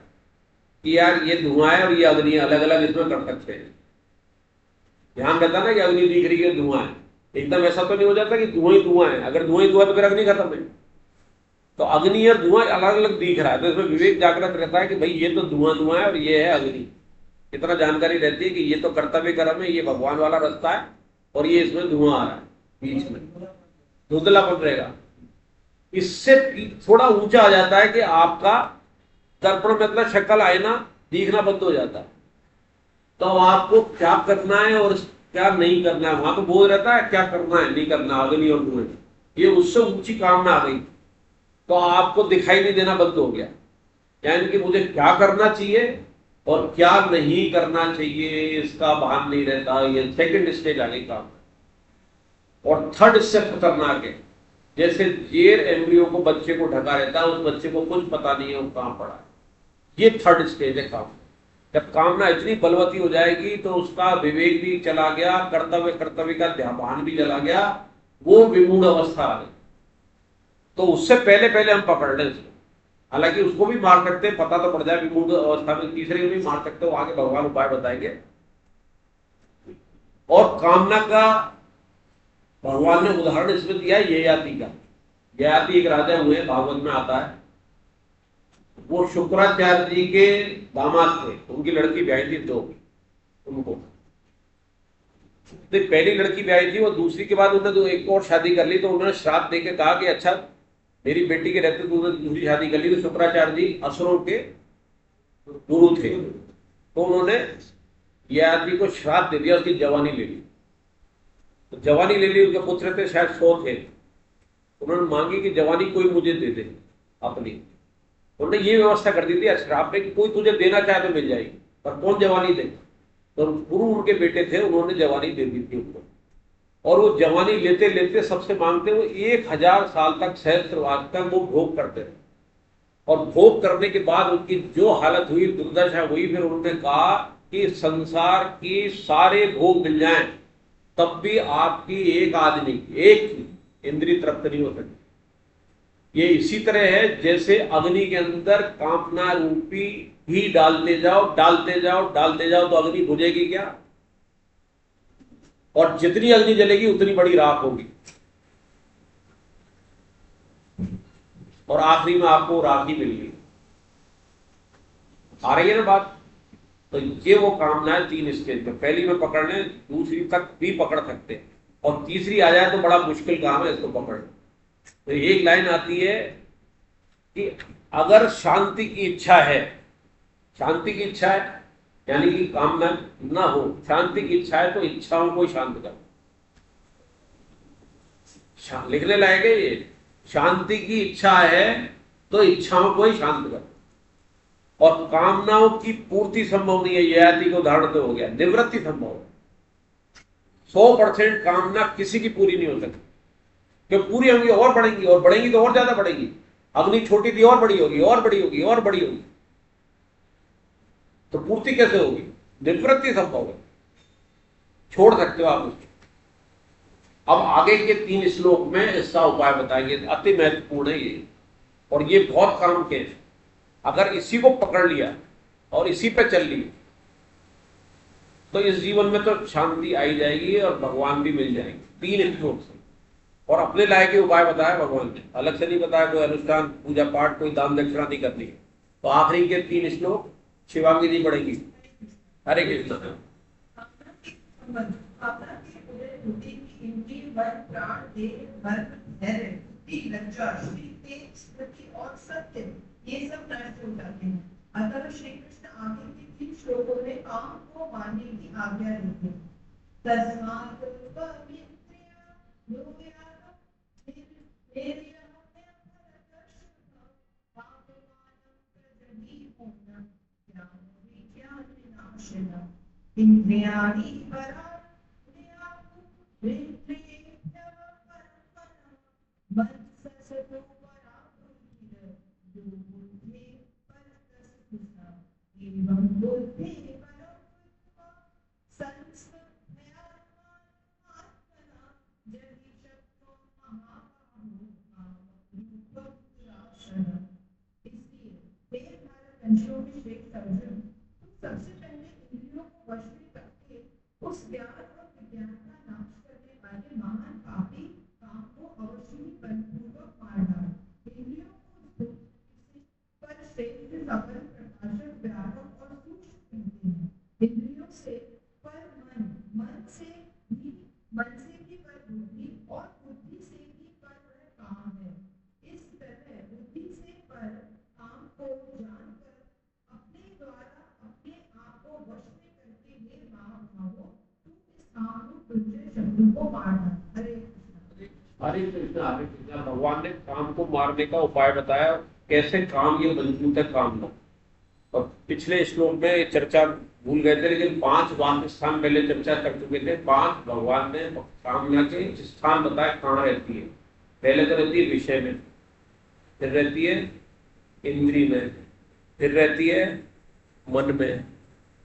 कि यार ये धुआं है और ये अग्नि है, अलग अलग इसमें कर सकते हैं। ध्यान रहता ना कि अग्नि दिख रही है, धुआं है। एकदम ऐसा तो नहीं हो जाता कि धुआं ही धुआं है। अगर धुआं ही धुआं तो फिर अग्नि खत्म है। तो अग्नि और धुआं अलग अलग दिख रहा है, तो इसमें विवेक जागृत रहता है कि भाई ये तो धुआं धुआं है और ये है अग्नि। इतना जानकारी रहती है कि ये तो कर्तव्य कर्म है, ये भगवान वाला रास्ता है, और ये इसमें धुआं आ रहा है, बीच में धुंधलापन रहेगा। इससे थोड़ा ऊंचा आ जाता है कि आपका दर्पण में मतलब शक्ल आईना दिखना बंद हो जाता है। तो आपको क्या करना है और क्या नहीं करना है, वहां तो बोध रहता है क्या करना है नहीं करना, अग्नि और धुएं। ये उससे ऊंची कामना आ गई तो आपको दिखाई नहीं देना बंद हो गया, यानी कि मुझे क्या करना चाहिए और क्या नहीं करना चाहिए इसका भान नहीं रहता। ये सेकंड स्टेज आ गई काम। और थर्ड इससे खतरनाक है, जैसे जेर एम्ब्रियो को, बच्चे को ढका रहता है, उस बच्चे को कुछ पता नहीं है वो कहां पड़ा है। ये थर्ड स्टेज है काम। जब कामना इतनी बलवती हो जाएगी तो उसका विवेक भी चला गया, कर्तव्य का ध्यान भी चला गया, वो विमूढ़ अवस्था आ गई। तो उससे पहले पहले हम पकड़ लें इसको। हालांकि उसको भी मार सकते हैं, पता तो पड़ जाए विमूढ़ अवस्था में, तीसरे को भी मार सकते हो, आगे भगवान उपाय बताएंगे। और कामना का भगवान ने उदाहरण इसमें दिया ययाति का। ययाति एक राजा हुए, भागवत में आता है। वो शुक्राचार्य जी के दामाद थे, उनकी लड़की ब्याही थी 2 उनको। तो पहली लड़की ब्याही थी, वो दूसरी के बाद उन्होंने एक और शादी कर ली। तो उन्होंने श्राप देके कहा कि अच्छा मेरी बेटी के रहते तो उन्होंने दूसरी शादी कर ली। तो शुक्राचार्य जी असुरों के गुरु थे, तो उन्होंने ययाति को श्राप दे दिया, उसकी जवानी ले ली। तो जवानी ले ली, उनके पुत्र थे शायद 100 थे। उन्होंने मांगी कि जवानी कोई मुझे दे दे अपनी। उन्होंने ये व्यवस्था कर दी थी श्राप में कि कोई तुझे देना चाहे तो मिल जाएगी, पर कौन जवानी दे। तो गुरु उनके बेटे थे, उन्होंने जवानी दे दी थी उनको। और वो जवानी लेते लेते सबसे मांगते हुए 1000 साल तक, सहस्त्रवाद तक वो भोग करते रहे। और भोग करने के बाद उनकी जो हालत हुई, दुर्दशा हुई, फिर उन्होंने कहा कि संसार की सारे भोग मिल जाएं तब भी आपकी एक आदमी, एक इंद्रिय तृप्त नहीं हो सकती। ये इसी तरह है जैसे अग्नि के अंदर कामना रूपी घी डालते जाओ डालते जाओ डालते जाओ, तो अग्नि बुझेगी क्या? और जितनी अग्नि जलेगी उतनी बड़ी राख होगी, और आखिरी में आपको राख ही मिलेगी। आ रही है ना बात? तो ये वो कामना है 3 स्टेज में। पहली में पकड़ लें, दूसरी तक भी पकड़ सकते हैं, और तीसरी आ जाए तो बड़ा मुश्किल काम है इसको पकड़ना। तो एक लाइन आती है कि अगर शांति की इच्छा है, शांति की इच्छा है यानी कि कामना ना हो, शांति की इच्छा है तो इच्छाओं को शांत कर। लिखने लायक है ये, शांति की इच्छा है तो इच्छाओं को ही शांत कर। और कामनाओं की पूर्ति संभव नहीं है, ययाति को उदाहरण तो हो गया। निवृत्ति संभव है। 100% कामना किसी की पूरी नहीं हो सकती, क्योंकि पूरी होंगी और बढ़ेंगी, और बढ़ेंगी तो और ज्यादा बढ़ेंगी। अग्नि छोटी थी और बड़ी होगी, और बड़ी होगी, और बड़ी होगी, तो पूर्ति कैसे होगी? निवृत्ति संभव है, छोड़ सकते हो आप उसको। अब आगे के 3 श्लोक में इसका उपाय बताएंगे, अति महत्वपूर्ण है ये, और ये बहुत काम के हैं। अगर इसी को पकड़ लिया और इसी पे चल ली तो इस जीवन में तो शांति आई जाएगी और भगवान भी मिल जाएंगे 3 श्लोक से। और अपने लायक के उपाय बताया भगवान ने, अलग से नहीं बताया कोई अनुष्ठान पूजा पाठ कोई दान दक्षिणा नहीं करनी है। तो आखिरी के 3 श्लोक शिवांगी जी पढ़ेंगी। हरे कृष्ण। और सत्य ये सब नष्ट हो जाते हैं। अतः श्री कृष्ण आगे के 3 श्लोकों में काम को मानने की आज्ञा देते हैं। तस्मात् इंद्रियाणि सबसे पहले इंद्रियों को वश में करके उस ज्ञान और विज्ञान का नाश करने वाले महान पापी काम को अवश्य ही बलपूर्वक मार डालो। इंद्रियों को पर श्रेष्ठ सफल प्रकाशक व्यापक और सूक्ष्म कहते हैं। इंद्रियों से पर मन, मन से भी पर बुद्धि और बुद्धि से भी पर वह काम है। इस तरह बुद्धि से पर काम को जानकर अपने द्वारा अपने आप को वश में करके हे महाभावो तू इस कामरूप शत्रु को मारना। हरे कृष्ण। हरे कृष्ण। हरे कृष्ण। भगवान ने काम को मारने का उपाय बताया, कैसे काम ये मजबूत है कामना। और पिछले श्लोक में चर्चा भूल गए थे, लेकिन 5 वाक्य स्थान पहले चर्चा कर चुके थे। 5 भगवान ने कामना के स्थान बताए कहाँ रहती है। पहले तो रहती है विषय में, फिर रहती है इंद्री में, फिर रहती है मन में,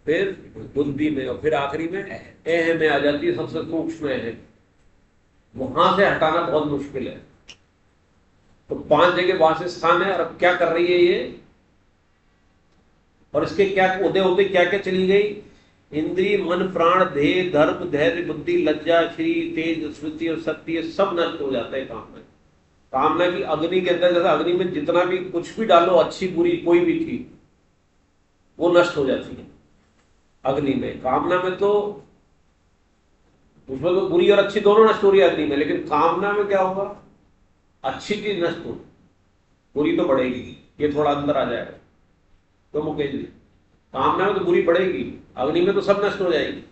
फिर बुद्धि में, और फिर आखिरी में एह में आ जाती है, सबसे सूक्ष्म है। वहां से हटाना बहुत मुश्किल है। तो 5 जगह वासस्थान है, और अब क्या कर रही है ये, और इसके क्या होते होते क्या क्या चली गई? इंद्रिय, मन, प्राण, देह, धर्म, धैर्य, बुद्धि, लज्जा, श्री, तेज, स्मृति और सत्य, सब नष्ट हो जाता है काम में। कामना की अग्नि के अंदर, जैसे अग्नि में जितना भी कुछ भी डालो, अच्छी बुरी कोई भी चीज, वो नष्ट हो जाती है अग्नि में। कामना में तो उसमें तो बुरी और अच्छी दोनों नष्ट हो रही है अग्नि में, लेकिन कामना में क्या होगा? अच्छी चीज नष्ट हो, बुरी तो बढ़ेगी। ये थोड़ा अंदर आ जाएगा तो मुकेश जी, कामना में तो बुरी बढ़ेगी, अग्नि में तो सब नष्ट हो जाएगी,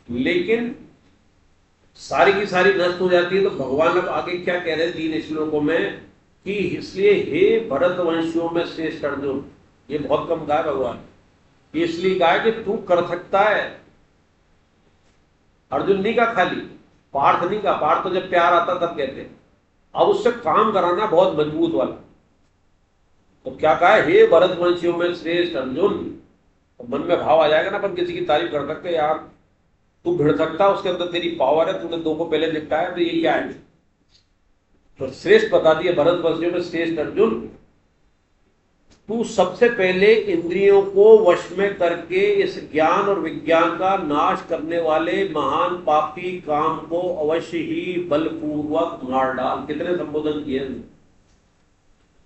लेकिन सारी की सारी नष्ट हो जाती है। तो भगवान अब आगे क्या कह रहे हैं 3 श्लोकों में कि इसलिए हे भरत वंशियों में श्रेष्ठ अर्जुन, ये बहुत कम कहा भगवान, इसलिए कहा कि तू कर सकता है। अर्जुन नहीं कहा खाली, पार्थ नहीं कहा, पार्थ तो जब प्यार आता तब कहते हैं। अब उससे काम कराना बहुत मजबूत वाला। तो क्या कहा है? हे भरत वंशियों में श्रेष्ठ अर्जुन। तो मन में भाव आ जाएगा ना, अपन किसी की तारीफ कर सकते यार तू भिड़ सकता, उसके अंदर तेरी पावर है, तूने 2 को पहले निपटाया, तो ये क्या है? तो श्रेष्ठ बता दिया भरत वंशियों में श्रेष्ठ अर्जुन, तू सबसे पहले इंद्रियों को वश में करके इस ज्ञान और विज्ञान का नाश करने वाले महान पापी काम को अवश्य ही बलपूर्वक मार डाल। कितने संबोधन किए?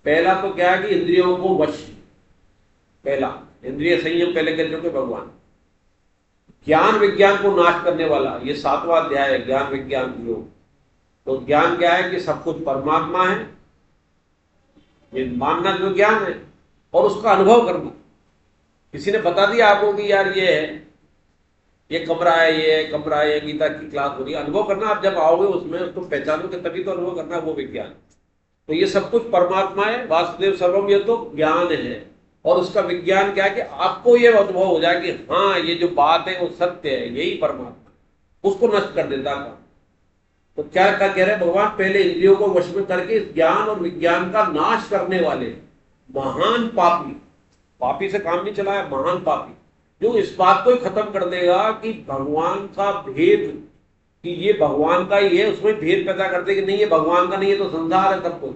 पहला तो क्या है कि इंद्रियों को वश, पहला इंद्रिय संयम पहले कह चुके भगवान। ज्ञान विज्ञान को नाश करने वाला, ये 7वां अध्याय है ज्ञान विज्ञान योग। तो ज्ञान क्या है कि सब कुछ परमात्मा है, ये मानना जो ज्ञान है, और उसका अनुभव करना। किसी ने बता दिया आपको कि यार ये है, ये कमरा है, ये कमरा है, ये गीता की क्लास हो रही है, अनुभव करना। आप जब आओगे उसमें उसको पहचानोगे तभी तो अनुभव करना, वो विज्ञान। तो ये सब कुछ परमात्मा है, वासुदेव सर्वम, ये तो ज्ञान है। और उसका विज्ञान क्या है कि आपको ये अनुभव हो जाए कि हाँ ये जो बात है वो सत्य है, यही परमात्मा, उसको नष्ट कर देता काम। तो क्या कह रहे भगवान, पहले इंद्रियों को वश में करके इस ज्ञान और विज्ञान का नाश करने वाले महान पापी, पापी से काम नहीं चला है, महान पापी, जो इस बात को ही खत्म कर देगा कि भगवान का भेद, कि ये भगवान का ही है, उसमें भेद पैदा करते कि नहीं ये भगवान का नहीं है तो संसार है सब कुछ।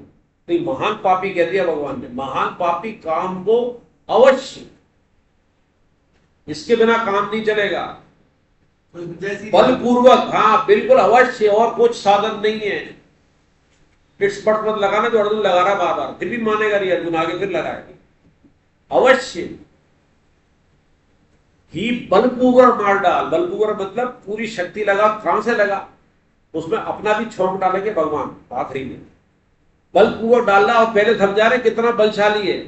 तो ये महान पापी कह दिया भगवान ने। महान पापी काम को अवश्य, इसके बिना काम नहीं चलेगा, बलपूर्वक, हाँ बिल्कुल अवश्य, और कुछ साधन नहीं है। पिटपट मत लगाना जो अर्जुन लगा रहा बार बार, फिर भी मानेगा नहीं अर्जुन, आगे फिर लगाएगा अवश्य ही। बलपूर्वक मार डाल, बलपूर्वक मतलब पूरी शक्ति लगा, कहां से लगा, उसमें अपना भी छोंक डालेंगे भगवान आखिरी में, बलपूर्वक डालना। और पहले समझा रहे कितना बलशाली है,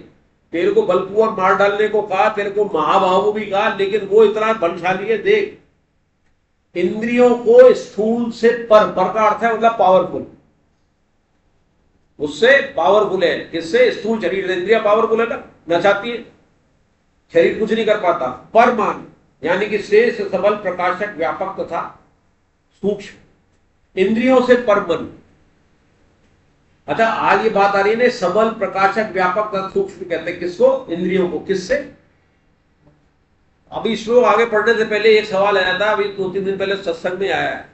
तेरे को बलपूर्वक मार डालने को कहा, तेरे को महाबाहु भी कहा, लेकिन वो इतना बलशाली है। देख, इंद्रियों को स्थूल से पर का अर्थ है मतलब पावरफुल, उससे पावरफुल है। किससे? स्थूल शरीर, इंद्रिया पावरफुल है ना, नचाती है, शरीर कुछ नहीं कर पाता। परमान यानी कि शेष सबल प्रकाशक व्यापक तथा सूक्ष्म, इंद्रियों से परमन। अच्छा, आज ये बात आ रही है ना, सबल प्रकाशक व्यापक तथा सूक्ष्म कहते हैं किसको? इंद्रियों को। किससे? अभी श्लोक आगे पढ़ने से पहले एक सवाल आया था, अभी 2-3 दिन पहले सत्संग में आया है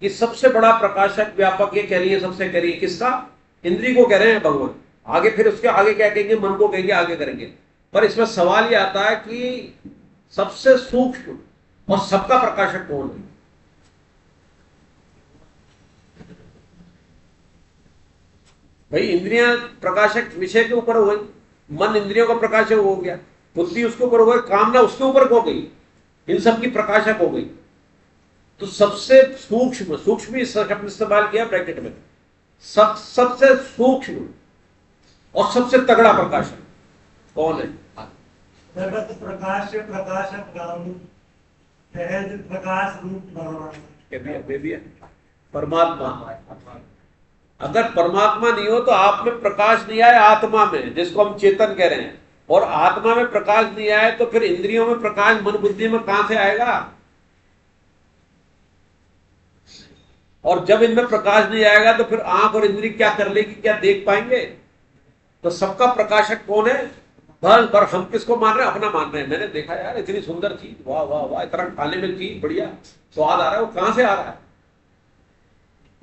कि सबसे बड़ा प्रकाशक व्यापक ये कह रही है, सबसे कह रही है किसका? इंद्री को कह रहे हैं भगवान। आगे फिर उसके आगे क्या कहेंगे? मन को कहेंगे, आगे करेंगे। पर इसमें सवाल ये आता है कि सबसे सूक्ष्म और सबका प्रकाशक कौन है? भाई इंद्रियां प्रकाशक विषय के ऊपर हो गई, मन इंद्रियों का प्रकाशक हो गया, बुद्धि उसके ऊपर हो गई, कामना उसके ऊपर हो गई, इन सब की प्रकाशक हो गई। तो सबसे सूक्ष्म, सूक्ष्म शब्द इस्तेमाल किया ब्रैकेट में, सबसे सूक्ष्म और सबसे तगड़ा प्रकाशक कौन है? जगत प्रकाश प्रकाशक सहज प्रकाश रूप भगवान, परमात्मा। अगर परमात्मा नहीं हो तो आप में प्रकाश नहीं आए, आत्मा में, जिसको हम चेतन कह रहे हैं, और आत्मा में प्रकाश नहीं आए तो फिर इंद्रियों में प्रकाश, मन बुद्धि में कहां से आएगा? और जब इनमें प्रकाश नहीं आएगा तो फिर आंख और इंद्री क्या कर लेगी, क्या देख पाएंगे? तो सबका प्रकाशक कौन है? बस, पर हम किसको मान रहे हैं? अपना मान रहे हैं। मैंने देखा यार इतनी सुंदर चीज, वाह वाह वाह, इतना खाने में चीज बढ़िया स्वाद आ रहा है, वो कहां से आ रहा है?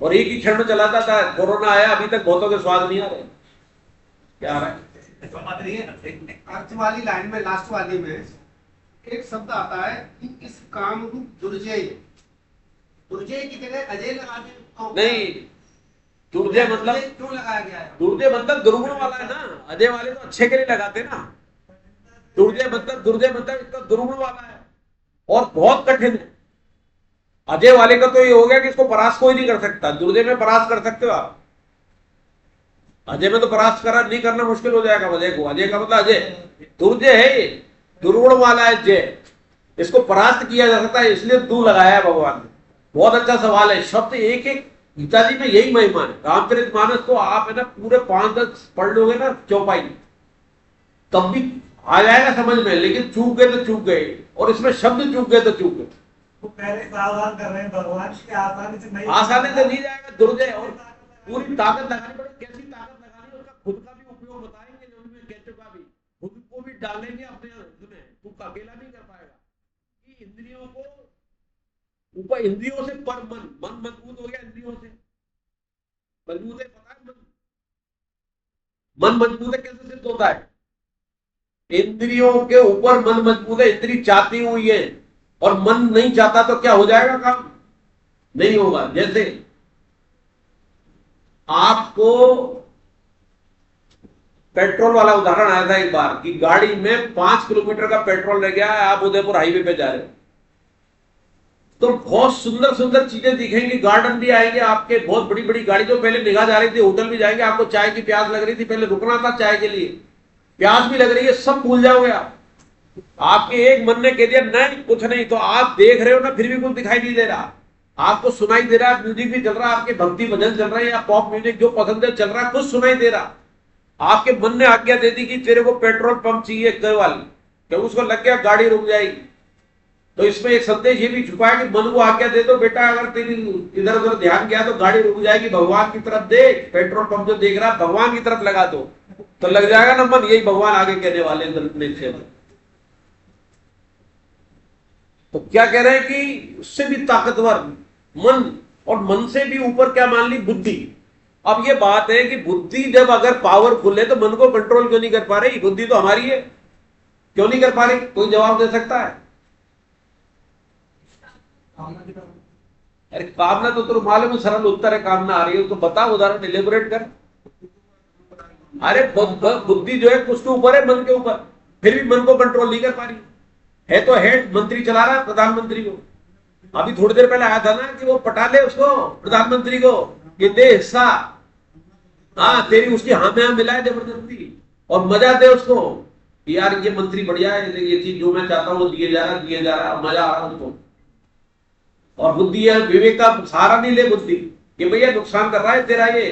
और एक ही क्षण में चला जाता है। कोरोना आया, अभी तक बहुतों के स्वाद नहीं आ रहे, क्या आ रहा है? अर्थ वाली लाइन में, लास्ट वाली में एक शब्द आता है कि इस काम रूप दुर्जय, दुर्जय की जगह अजय लगा दे तो नहीं, दुर्जय मतलब क्यों लगाया गया है? दुर्जय मतलब दुर्गुण वाला है ना, अजय वाले तो अच्छे के लिए लगाते ना। दुर्जय मतलब इसका दुर्गुण वाला है और बहुत कठिन है। अजय वाले का तो ये हो गया कि इसको परास्त कोई नहीं कर सकता, दुर्जय में परास्त कर सकते हो आप। अजय में तो परास्त नहीं करना मुश्किल हो जाएगा अजय को। अजय का मतलब अजय, दुर्जय है ये, दुर्गुण वाला है जय, इसको परास्त किया जा सकता है, इसलिए दू लगाया है भगवान ने। बहुत अच्छा सवाल है। शब्द एक एक गीता जी में यही महिमा है। रामचरितमानस तो आप है ना पूरे 5-10 पढ़ लोगे ना चौपाई, तब भी आ जाएगा समझ में, लेकिन चूक गए तो चूक गए, और इसमें शब्द चूक गए तो चूक गए। वो पहले सावधान कर रहे हैं भगवान की, आसानी से नहीं जाएगा दुर्जय, और पूरी ताकत लगानी पड़ेगी। कैसी ताकत लगानी, उसका खुद का भी उपयोग बताएंगे, जो उनमें कह चुका भी, खुद को भी डालेंगे अपने इसमें, तू अकेला नहीं कर पाएगा। कि इंद्रियों को ऊपर, इंद्रियों से पर मन, मन मजबूत हो गया इंद्रियों से, मजबूत है, पता है मन मजबूत है कैसे सिद्ध होता है? इंद्रियों के ऊपर मन मजबूत है, इंद्री चाहती हुई है, और मन नहीं चाहता तो क्या हो जाएगा? काम नहीं होगा। जैसे आपको पेट्रोल वाला उदाहरण आया था एक बार कि गाड़ी में 5 किलोमीटर का पेट्रोल रह गया है, आप उदयपुर हाईवे पे जा रहे हो, तो बहुत सुंदर सुंदर चीजें दिखेंगी, गार्डन भी आएंगे आपके, बहुत बड़ी बड़ी गाड़ी, जो पहले निगाह जा रही थी, होटल भी जाएंगे, आपको चाय की प्यास लग रही थी, पहले रुकना था चाय के लिए, प्यास भी लग रही है, सब भूल जाओगे आप। आपके एक मन ने कह दिया नहीं कुछ नहीं, तो आप देख रहे हो ना, फिर भी कुछ दिखाई नहीं दे रहा, आपको सुनाई दे रहा है, म्यूजिक भी चल रहा है, आपके भक्ति भजन चल रहा है या पॉप म्यूजिक जो पसंद है चल रहा है, कुछ सुनाई दे रहा। आपके मन ने आज्ञा दे दी कि तेरे को पेट्रोल पंप चाहिए केवल, कि उसको लग गया गाड़ी रुक जाएगी। तो इसमें एक संदेश ये भी छुपा है कि मन को आज्ञा दे दो बेटा, अगर तेरी इधर उधर ध्यान गया तो गाड़ी रुक जाएगी, भगवान की तरफ देख, पेट्रोल पंप जो देख रहा भगवान की तरफ लगा दो तो लग जाएगा ना मन। यही भगवान आगे कहने वाले हैं। तो क्या कह रहे हैं कि उससे भी ताकतवर मन, और मन से भी ऊपर क्या मान ली, बुद्धि। अब ये बात है कि बुद्धि जब अगर पावरफुल है तो मन को कंट्रोल क्यों नहीं कर पा रही? बुद्धि तो हमारी है, क्यों नहीं कर पा रही? कोई जवाब दे सकता है? अरे कामना तो तुम मालूम सरल उत्तर है, कामना आ रही है तो बता, उदाहरण इलेबोरेट कर। अरे बुद्धि जो है उसके ऊपर है, मन के ऊपर, फिर भी मन को कंट्रोल नहीं कर पा रही है। तो हेड मंत्री चला रहा है प्रधानमंत्री को। अभी थोड़ी देर पहले आया था ना कि वो पटा ले उसको, प्रधानमंत्री को, ये दे हिस्सा, हाँ तेरी उसकी हाँ में हाँ मिलाए जबरदस्ती, और मजा दे उसको कि यार ये मंत्री बढ़िया है, ये चीज जो मैं चाहता हूँ वो दिए जा रहा, मजा आ रहा उसको। और बुद्धि है, विवेक का सहारा नहीं ले बुद्धि कि भैया नुकसान कर रहा है तेरा ये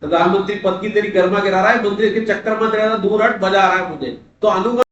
प्रधानमंत्री पद की, तेरी गर्मा गिरा रहा है, मंत्री के चक्कर में तेरा दूर हट, मजा आ रहा है मुझे, तो अनुगमन